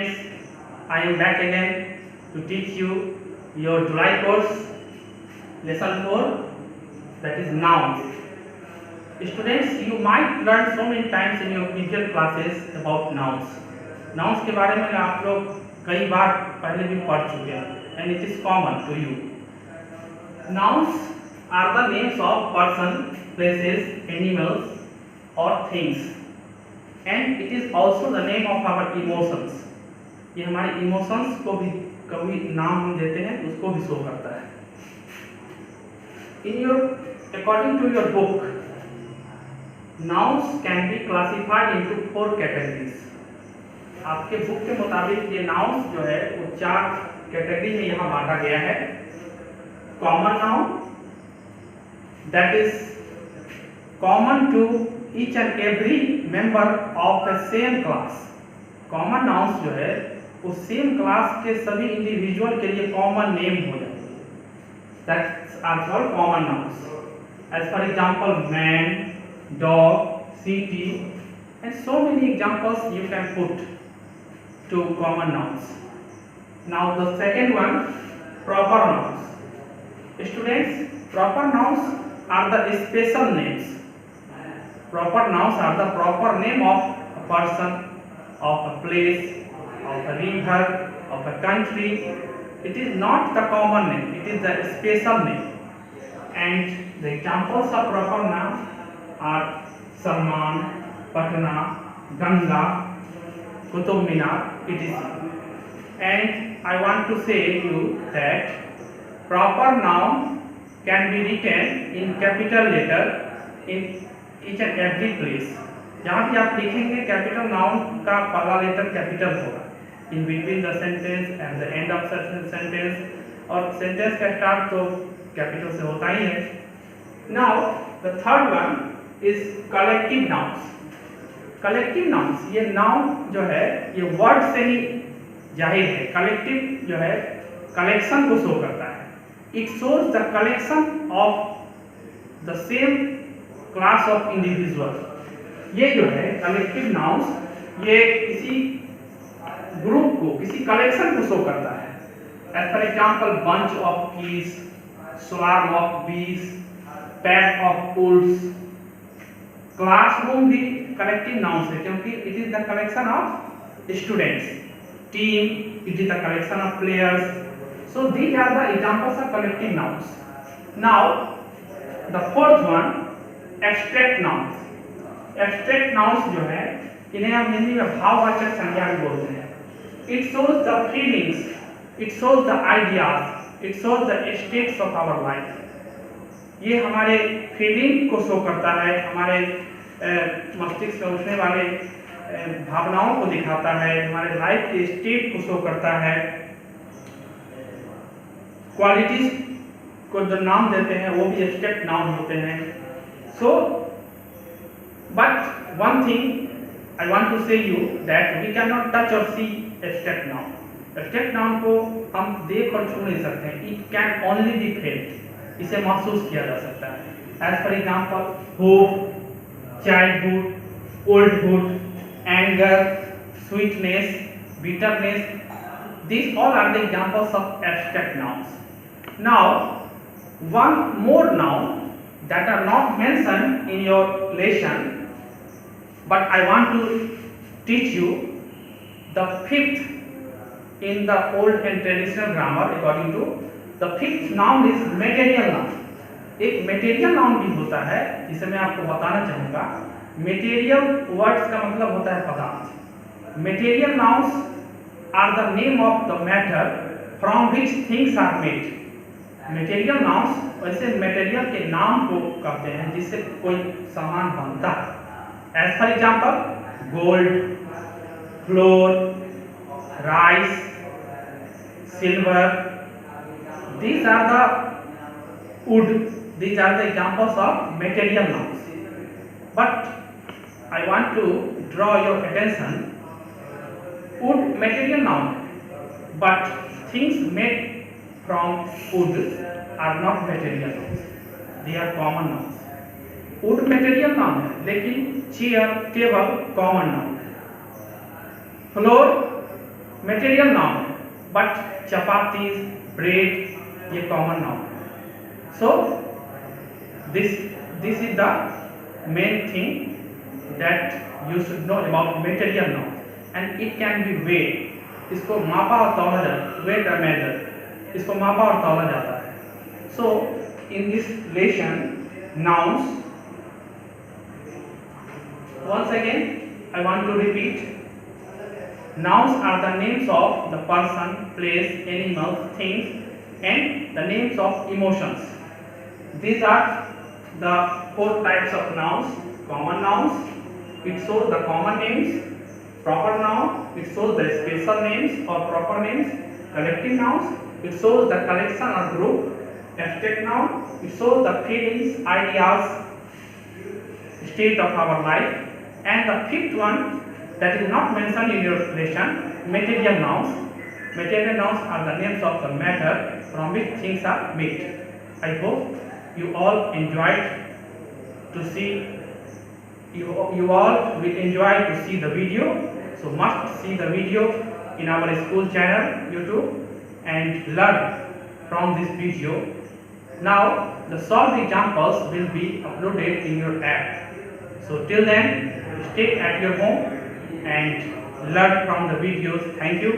students, I am back again to teach you your July course, lesson 4, that is nouns. Students, you might learn so many times in your previous classes about nouns. Nouns के बारे में आप लोग कई बार पहले भी पढ़ चुके हैं and it is common to you. Nouns are the names of person, places, animals or things. And it is also the name of our emotions. ये हमारे इमोशंस को भी कभी नाम हम देते हैं, उसको भी शो करता है. According to your book, nouns can be classified into 4 categories. आपके बुक के मुताबिक ये nouns जो है वो 4 कैटेगरी में यहाँ बांटा गया है. Common noun, that is common to each and every member of the same class. Common nouns जो है वो सेम क्लास के सभी इंडिविजुअल के लिए कॉमन नेम हो जाते हैं. That's are called common nouns. As for example, man, dog, city, and so many examples you can put to common nouns. Now the second one, proper nouns. Students, proper nouns are the special names. Proper nouns are the proper name of a person, of a place, of a river, of a country. It is not the common name, it is the special name. And the examples of proper nouns are Salman, Patna, Ganga, Qutub Minar, etc. And I want to say to you that proper noun can be written in capital letter in each and every place. जहाँ भी आप लिखेंगे capital noun का पहला letter capital होगा. In between the sentence and the end of sentence, और sentence का start तो कैपिटल से होता ही है. Now the third one is collective nouns. Collective nouns, ये नाउन जो है ये वर्ड से ही जाहिर है. कलेक्टिव जो है कलेक्शन को शो करता है. It shows the collection of the same class of individual. ये जो है कलेक्टिव नाउन्स ये किसी ग्रुप को, किसी कलेक्शन को शो करता है. As for example, bunch of keys, swarm of bees, pack of wolves. Classroom भी कलेक्टिव नाउन्स है क्योंकि it is the collection of students. Team, it is the collection of players. So these are the examples of collective nouns. Now the fourth one, abstract nouns. Abstract nouns जो है इन्हें हम हिंदी में भाववाचक संज्ञा भी बोलते हैं. It shows the feelings, it shows the ideas, it shows the states of our life. ये हमारे फीलिंग को शो करता है, हमारे मस्तिष्क में उठने वाले भावनाओं को दिखाता है, हमारे लाइफ के स्टेट को शो करता है. क्वालिटीज को जो नाम देते हैं वो भी एब्स्ट्रैक्ट नाउन होते हैं. सो but one thing I want to say you that we cannot touch or see abstract noun. Abstract noun को हम देख और छू नहीं सकते हैं. It can only be felt. इसे महसूस किया जा सकता है. As for example, hope, childhood, oldhood, anger, sweetness, bitterness. These all are the examples of abstract nouns. Now, one more noun that are not mentioned in your lesson, but I want to teach you the fifth in the old and traditional grammar. According to the fifth noun is material noun. एक material noun भी होता है जिसे मैं आपको बताना चाहूँगा. Material words का मतलब होता है पदार्थ. Material nouns are the name of the matter from which things are made. Material nouns वैसे मटेरियल के नाम को कहते हैं जिससे कोई सामान बनता है. As for example, gold, flour, rice, silver. These are the wood. These are the examples of material nouns. But I want to draw your attention. Wood material noun, but things made from wood are not material nouns. They are common nouns. Wood material noun है लेकिन chair, table common noun है. Floor material noun है, but chapatis, bread ये common noun है। So this is the main thing that you should know about material noun, and it can be weight, इसको मापा और तौला जाता है, वेट और मेजर, इसको मापा और तौला जाता है। So in this lesson nouns, once again I want to repeat, nouns are the names of the person, place, animals, things and the names of emotions. These are the 4 types of nouns. Common nouns, it shows the common names. Proper noun, it shows the special names or proper names. Collective nouns, it shows the collection or group. Abstract noun, it shows the feelings, ideas, state of our life. And the fifth one that is not mentioned in your lesson, material nouns. Material nouns are the names of the matter from which things are made. I hope you all enjoyed to see, you all will enjoy to see the video. So must see the video in our school channel YouTube and learn from this video. Now the solved examples will be uploaded in your app. So till then, stay at your home and learn from the videos. Thank you.